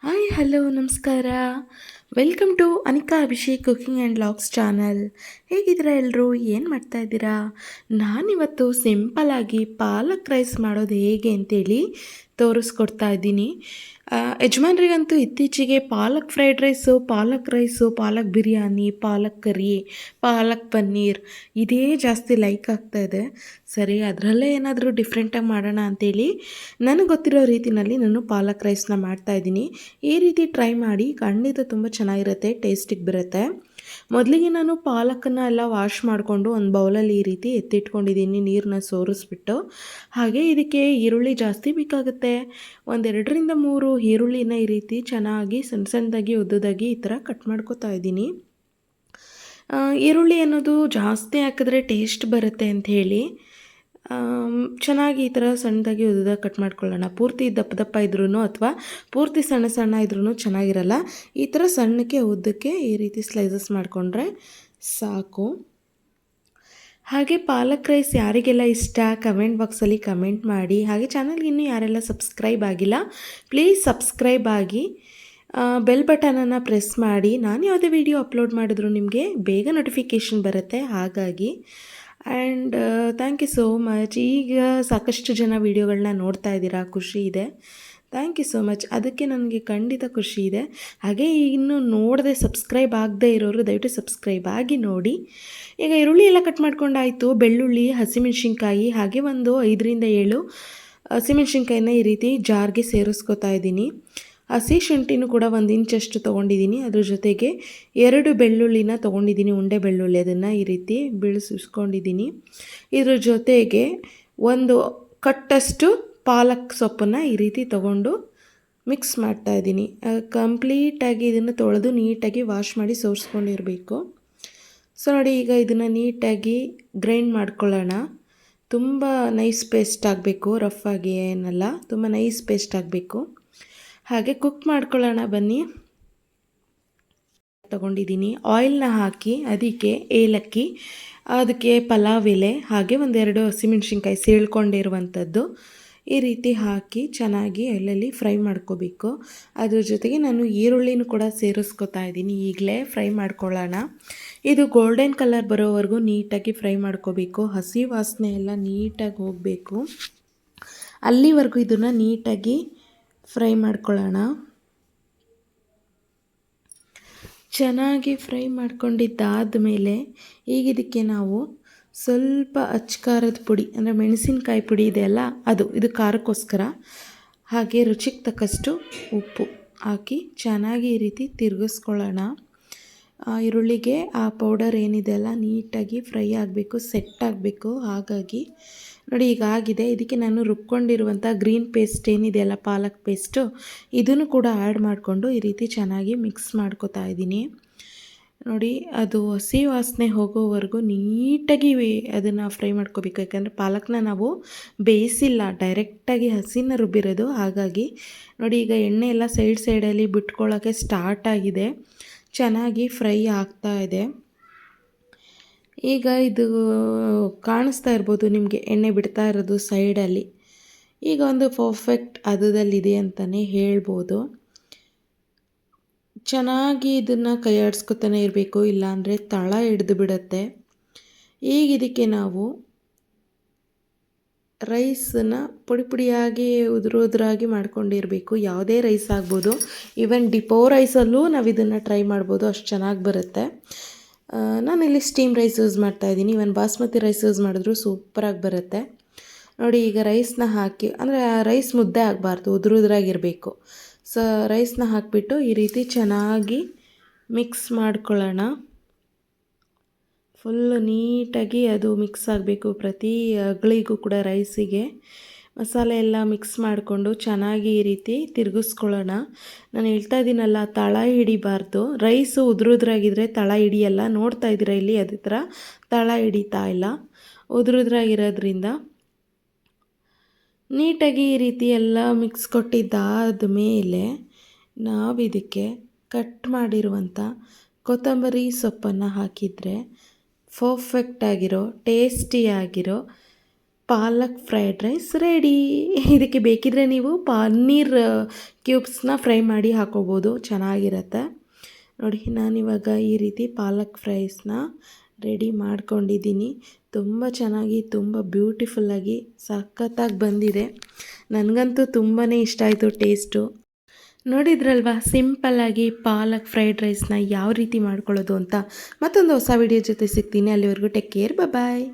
Hi hello ನಮಸ್ಕಾರ. Welcome to Anika Abhishek cooking and vlogs channel. ಹೇಗಿದ್ದೀರಾ ಎಲ್ಲರೂ? ಏನು ಮಾಡ್ತಾಯಿದ್ದೀರಾ? ನಾನಿವತ್ತು ಸಿಂಪಲ್ಲಾಗಿ ಪಾಲಕ್ ರೈಸ್ ಮಾಡೋದು ಹೇಗೆ ಅಂತೇಳಿ ತೋರಿಸ್ಕೊಡ್ತಾ ಇದ್ದೀನಿ. ಯಜಮಾನ್ರಿಗಂತೂ ಇತ್ತೀಚೆಗೆ ಪಾಲಕ್ ಫ್ರೈಡ್ ರೈಸು, ಪಾಲಕ್ ಬಿರಿಯಾನಿ, ಪಾಲಕ್ ಕರಿ, ಪಾಲಕ್ ಪನ್ನೀರ್ ಇದೇ ಜಾಸ್ತಿ ಲೈಕ್ ಆಗ್ತಾಯಿದೆ. ಸರಿ, ಅದರಲ್ಲೇ ಏನಾದರೂ ಡಿಫ್ರೆಂಟಾಗಿ ಮಾಡೋಣ ಅಂಥೇಳಿ ನನಗೆ ಗೊತ್ತಿರೋ ರೀತಿಯಲ್ಲಿ ನಾನು ಪಾಲಕ್ ರೈಸ್ನ ಮಾಡ್ತಾಯಿದ್ದೀನಿ. ಈ ರೀತಿ ಟ್ರೈ ಮಾಡಿ, ಖಂಡಿತ ತುಂಬ ಚೆನ್ನಾಗಿರುತ್ತೆ, ಟೇಸ್ಟಿಗೆ ಬರುತ್ತೆ. ಮೊದಲಿಗೆ ನಾನು ಪಾಲಕನ್ನು ಎಲ್ಲ ವಾಶ್ ಮಾಡಿಕೊಂಡು ಒಂದು ಬೌಲಲ್ಲಿ ಈ ರೀತಿ ಎತ್ತಿಟ್ಕೊಂಡಿದ್ದೀನಿ, ನೀರನ್ನ ಸೋರಿಸ್ಬಿಟ್ಟು. ಹಾಗೆ ಇದಕ್ಕೆ ಈರುಳ್ಳಿ ಜಾಸ್ತಿ ಬೇಕಾಗುತ್ತೆ. ಒಂದು 2ರಿಂದ 3 ಈರುಳ್ಳಿನ ಈ ರೀತಿ ಚೆನ್ನಾಗಿ ಸಣ್ಣ ಸಣ್ಣದಾಗಿ ಉದ್ದದಾಗಿ ಈ ಥರ ಕಟ್ ಮಾಡ್ಕೊತಾ ಇದ್ದೀನಿ. ಈರುಳ್ಳಿ ಅನ್ನೋದು ಜಾಸ್ತಿ ಹಾಕಿದ್ರೆ ಟೇಸ್ಟ್ ಬರುತ್ತೆ ಅಂತ ಹೇಳಿ ಚೆನ್ನಾಗಿ ಈ ಥರ ಸಣ್ಣದಾಗಿ ಉದ್ದದಾಗಿ ಕಟ್ ಮಾಡ್ಕೊಳ್ಳೋಣ. ಪೂರ್ತಿ ದಪ್ಪ ದಪ್ಪ ಇದ್ರೂ ಅಥವಾ ಪೂರ್ತಿ ಸಣ್ಣ ಸಣ್ಣ ಇದ್ರೂ ಚೆನ್ನಾಗಿರಲ್ಲ. ಈ ಥರ ಸಣ್ಣಕ್ಕೆ ಉದ್ದಕ್ಕೆ ಈ ರೀತಿ ಸ್ಲೈಸಸ್ ಮಾಡಿಕೊಂಡ್ರೆ ಸಾಕು. ಹಾಗೆ ಪಾಲಕ್ ರೈಸ್ ಯಾರಿಗೆಲ್ಲ ಇಷ್ಟ ಕಮೆಂಟ್ ಬಾಕ್ಸಲ್ಲಿ ಕಮೆಂಟ್ ಮಾಡಿ. ಹಾಗೆ ಚಾನಲ್ಗೆ ಇನ್ನೂ ಯಾರೆಲ್ಲ ಸಬ್ಸ್ಕ್ರೈಬ್ ಆಗಿಲ್ಲ ಪ್ಲೀಸ್ ಸಬ್ಸ್ಕ್ರೈಬ್ ಆಗಿ, ಬೆಲ್ ಬಟನನ್ನು ಪ್ರೆಸ್ ಮಾಡಿ. ನಾನು ಯಾವುದೇ ವಿಡಿಯೋ ಅಪ್ಲೋಡ್ ಮಾಡಿದ್ರು ನಿಮಗೆ ಬೇಗ ನೋಟಿಫಿಕೇಷನ್ ಬರುತ್ತೆ. ಹಾಗಾಗಿ and thank you so much. ಈಗ ಸಾಕಷ್ಟು ಜನ ವೀಡಿಯೋಗಳನ್ನ ನೋಡ್ತಾ ಇದ್ದೀರಾ, ಖುಷಿ ಇದೆ. Thank you so much. ಅದಕ್ಕೆ ನನಗೆ ಖಂಡಿತ ಖುಷಿ ಇದೆ. ಹಾಗೆ ಇನ್ನು ನೋಡದೆ ಸಬ್ಸ್ಕ್ರೈಬ್ ಆಗದೆ ಇರೋರು ದಯವಿಟ್ಟು ಸಬ್ಸ್ಕ್ರೈಬ್ ಆಗಿ ನೋಡಿ. ಈಗ ಈರುಳ್ಳಿ ಎಲ್ಲ ಕಟ್ ಮಾಡ್ಕೊಂಡಾಯಿತು. ಬೆಳ್ಳುಳ್ಳಿ, ಹಸಿಮೆಣ್ಸಿನ್ಕಾಯಿ, ಹಾಗೆ ಒಂದು 5ರಿಂದ 7 ಹಸಿಮೆಣ್ಸಿನ್ಕಾಯಿನ ಈ ರೀತಿ ಜಾರ್ಗೆ ಸೇರಿಸ್ಕೊತಾ ಇದ್ದೀನಿ. ಹಸಿ ಶುಂಠಿನೂ ಕೂಡ 1 ಇಂಚಷ್ಟು ತೊಗೊಂಡಿದ್ದೀನಿ. ಅದ್ರ ಜೊತೆಗೆ 2 ಬೆಳ್ಳುಳ್ಳಿನ ತೊಗೊಂಡಿದ್ದೀನಿ, ಉಂಡೆ ಬೆಳ್ಳುಳ್ಳಿ, ಅದನ್ನು ಈ ರೀತಿ ಬಿಳಿಸಿಸ್ಕೊಂಡಿದ್ದೀನಿ. ಇದ್ರ ಜೊತೆಗೆ ಒಂದು ಕಟ್ಟಷ್ಟು ಪಾಲಕ್ ಸೊಪ್ಪನ್ನು ಈ ರೀತಿ ತೊಗೊಂಡು ಮಿಕ್ಸ್ ಮಾಡ್ತಾಯಿದ್ದೀನಿ. ಕಂಪ್ಲೀಟಾಗಿ ಇದನ್ನು ತೊಳೆದು ನೀಟಾಗಿ ವಾಶ್ ಮಾಡಿ ಸೋರಿಸ್ಕೊಂಡಿರಬೇಕು. ಸೊ ನೋಡಿ, ಈಗ ಇದನ್ನು ನೀಟಾಗಿ ಗ್ರೈಂಡ್ ಮಾಡ್ಕೊಳ್ಳೋಣ. ತುಂಬ ನೈಸ್ ಪೇಸ್ಟ್ ಆಗಬೇಕು, ರಫ್ ಆಗಿ ಏನಲ್ಲ, ತುಂಬ ನೈಸ್ ಪೇಸ್ಟ್ ಆಗಬೇಕು. ಹಾಗೆ ಕುಕ್ ಮಾಡ್ಕೊಳ್ಳೋಣ ಬನ್ನಿ. ತಗೊಂಡಿದ್ದೀನಿ ಆಯಿಲ್ನ ಹಾಕಿ ಅದಕ್ಕೆ ಏಲಕ್ಕಿ, ಅದಕ್ಕೆ ಪಲಾವ್ ಎಲೆ, ಹಾಗೆ 1-2 ಹಸಿಮೆಣ್ಸಿನ್ಕಾಯಿ ಸೇಳ್ಕೊಂಡಿರುವಂಥದ್ದು ಈ ರೀತಿ ಹಾಕಿ ಚೆನ್ನಾಗಿ ಎಣ್ಣೆಯಲ್ಲಿ ಫ್ರೈ ಮಾಡ್ಕೋಬೇಕು. ಅದ್ರ ಜೊತೆಗೆ ನಾನು ಈರುಳ್ಳಿನೂ ಕೂಡ ಸೇರಿಸ್ಕೊತಾ ಇದ್ದೀನಿ. ಈಗಲೇ ಫ್ರೈ ಮಾಡ್ಕೊಳ್ಳೋಣ. ಇದು ಗೋಲ್ಡನ್ ಕಲರ್ ಬರೋವರೆಗೂ ನೀಟಾಗಿ ಫ್ರೈ ಮಾಡ್ಕೋಬೇಕು. ಹಸಿ ವಾಸನೆ ಎಲ್ಲ ನೀಟಾಗಿ ಹೋಗಬೇಕು, ಅಲ್ಲಿವರೆಗೂ ಇದನ್ನು ನೀಟಾಗಿ ಫ್ರೈ ಮಾಡ್ಕೊಳ್ಳೋಣ. ಚೆನ್ನಾಗಿ ಫ್ರೈ ಮಾಡ್ಕೊಂಡಿದ್ದಾದ ಮೇಲೆ ಈಗ ಇದಕ್ಕೆ ನಾವು ಸ್ವಲ್ಪ ಅಚ್ಕಾರದ ಪುಡಿ, ಅಂದರೆ ಮೆಣಸಿನ್ಕಾಯಿ ಪುಡಿ ಇದೆಯಲ್ಲ ಇದು ಖಾರಕ್ಕೋಸ್ಕರ, ಹಾಗೆ ರುಚಿಗೆ ತಕ್ಕಷ್ಟು ಉಪ್ಪು ಹಾಕಿ ಚೆನ್ನಾಗಿ ಈ ರೀತಿ ತಿರುಗಿಸ್ಕೊಳ್ಳೋಣ. ಈರುಳ್ಳಿಗೆ ಆ ಪೌಡರ್ ಏನಿದೆಯಲ್ಲ ನೀಟಾಗಿ ಫ್ರೈ ಆಗಬೇಕು, ಸೆಟ್ ಆಗಬೇಕು. ಹಾಗಾಗಿ ನೋಡಿ, ಈಗ ಆಗಿದೆ. ಇದಕ್ಕೆ ನಾನು ರುಬ್ಕೊಂಡಿರುವಂಥ ಗ್ರೀನ್ ಪೇಸ್ಟ್ ಏನಿದೆಯಲ್ಲ, ಪಾಲಕ್ ಪೇಸ್ಟು, ಇದನ್ನು ಕೂಡ ಆ್ಯಡ್ ಮಾಡಿಕೊಂಡು ಈ ರೀತಿ ಚೆನ್ನಾಗಿ ಮಿಕ್ಸ್ ಮಾಡ್ಕೊತಾ ಇದ್ದೀನಿ. ನೋಡಿ, ಅದು ಹಸಿ ವಾಸನೆ ಹೋಗೋವರೆಗೂ ನೀಟಾಗಿ ಅದನ್ನು ಫ್ರೈ ಮಾಡ್ಕೋಬೇಕು. ಯಾಕಂದರೆ ಪಾಲಕ್ನ ನಾವು ಬೇಯಿಸಿಲ್ಲ, ಡೈರೆಕ್ಟಾಗಿ ಹಸಿನ ರುಬ್ಬಿರೋದು. ಹಾಗಾಗಿ ನೋಡಿ, ಈಗ ಎಣ್ಣೆ ಎಲ್ಲ ಸೈಡಲ್ಲಿ ಬಿಟ್ಕೊಳ್ಳೋಕ್ಕೆ ಸ್ಟಾರ್ಟ್ ಆಗಿದೆ, ಚೆನ್ನಾಗಿ ಫ್ರೈ ಆಗ್ತಾ ಇದೆ. ಈಗ ಇದು ಕಾಣಿಸ್ತಾ ಇರ್ಬೋದು ನಿಮಗೆ, ಎಣ್ಣೆ ಬಿಡ್ತಾ ಇರೋದು ಸೈಡಲ್ಲಿ. ಈಗ ಒಂದು ಪರ್ಫೆಕ್ಟ್ ಹದದಲ್ಲಿದೆ ಅಂತಲೇ ಹೇಳ್ಬೋದು. ಚೆನ್ನಾಗಿ ಇದನ್ನು ಕೈ ಆಡಿಸ್ಕೊತಾನೆ ಇರಬೇಕು, ಇಲ್ಲಾಂದರೆ ತಳ ಹಿಡಿದು ಬಿಡುತ್ತೆ. ಈಗ ಇದಕ್ಕೆ ನಾವು ರೈಸನ್ನು ಪುಡಿಯಾಗಿ ಉದುರಾಗಿ ಮಾಡ್ಕೊಂಡಿರಬೇಕು. ಯಾವುದೇ ರೈಸ್ ಆಗ್ಬೋದು, ಈವನ್ ಡಿಪೋ ರೈಸಲ್ಲೂ ನಾವು ಇದನ್ನು ಟ್ರೈ ಮಾಡ್ಬೋದು, ಅಷ್ಟು ಚೆನ್ನಾಗಿ ಬರುತ್ತೆ. ನಾನಿಲ್ಲಿ ಸ್ಟೀಮ್ ರೈಸ್ ಯೂಸ್ ಮಾಡ್ತಾಯಿದ್ದೀನಿ. ಈವನ್ ಬಾಸ್ಮತಿ ರೈಸ್ ಯೂಸ್ ಮಾಡಿದ್ರು ಸೂಪರಾಗಿ ಬರುತ್ತೆ. ನೋಡಿ, ಈಗ ರೈಸ್ನ ಹಾಕಿ, ಅಂದರೆ ರೈಸ್ ಮುದ್ದೆ ಆಗಬಾರ್ದು, ಉದುರಾಗಿರಬೇಕು. ಸೊ ರೈಸ್ನ ಹಾಕಿಬಿಟ್ಟು ಈ ರೀತಿ ಚೆನ್ನಾಗಿ ಮಿಕ್ಸ್ ಮಾಡ್ಕೊಳ್ಳೋಣ. ಫುಲ್ಲು ನೀಟಾಗಿ ಅದು ಮಿಕ್ಸ್ ಆಗಬೇಕು, ಪ್ರತಿ ಅಗಳಿಗೂ ಕೂಡ ರೈಸಿಗೆ ಮಸಾಲೆ ಎಲ್ಲ ಮಿಕ್ಸ್ ಮಾಡಿಕೊಂಡು ಚೆನ್ನಾಗಿ ಈ ರೀತಿ ತಿರುಗಿಸ್ಕೊಳ್ಳೋಣ. ನಾನು ಹೇಳ್ತಾ ಇದ್ದೀನಲ್ಲ, ತಳ ಹಿಡಿಬಾರ್ದು. ರೈಸು ಉದುರಾಗಿದ್ದರೆ ತಳ ಹಿಡಿಯಲ್ಲ. ನೋಡ್ತಾ ಇದ್ದೀರಾ ಇಲ್ಲಿ, ಅದೇ ಥರ ತಳ ಹಿಡಿತಾ ಇಲ್ಲ, ಉದುರಾಗಿರೋದ್ರಿಂದ. ನೀಟಾಗಿ ಈ ರೀತಿ ಎಲ್ಲ ಮಿಕ್ಸ್ ಕೊಟ್ಟಿದ್ದಾದ ಮೇಲೆ ನಾವಿದಕ್ಕೆ ಕಟ್ ಮಾಡಿರುವಂಥ ಕೊತ್ತಂಬರಿ ಸೊಪ್ಪನ್ನು ಹಾಕಿದರೆ ಪರ್ಫೆಕ್ಟಾಗಿರೋ ಟೇಸ್ಟಿಯಾಗಿರೋ ಪಾಲಕ್ ಫ್ರೈಡ್ ರೈಸ್ ರೆಡಿ. ಇದಕ್ಕೆ ಬೇಕಿದ್ರೆ ನೀವು ಪನ್ನೀರ್ ಕ್ಯೂಬ್ಸ್ನ ಫ್ರೈ ಮಾಡಿ ಹಾಕೋಬೋದು, ಚೆನ್ನಾಗಿರುತ್ತೆ. ನೋಡಿ ನಾನಿವಾಗ ಈ ರೀತಿ ಪಾಲಕ್ ಫ್ರೈಸ್ನ ರೆಡಿ ಮಾಡ್ಕೊಂಡಿದ್ದೀನಿ. ತುಂಬ ಚೆನ್ನಾಗಿ ತುಂಬ ಬ್ಯೂಟಿಫುಲ್ಲಾಗಿ ಸಖತ್ತಾಗಿ ಬಂದಿದೆ. ನನಗಂತೂ ತುಂಬಾ ಇಷ್ಟ ಆಯಿತು ಟೇಸ್ಟು. ನೋಡಿದ್ರಲ್ವಾ ಸಿಂಪಲ್ಲಾಗಿ ಪಾಲಕ್ ಫ್ರೈಡ್ ರೈಸ್ನ ಯಾವ ರೀತಿ ಮಾಡ್ಕೊಳ್ಳೋದು ಅಂತ. ಮತ್ತೊಂದು ಹೊಸ ವಿಡಿಯೋ ಜೊತೆ ಸಿಗ್ತೀನಿ. ಅಲ್ಲಿವರೆಗೂ ಟೇಕ್ ಕೇರ್, ಬಾಯ್.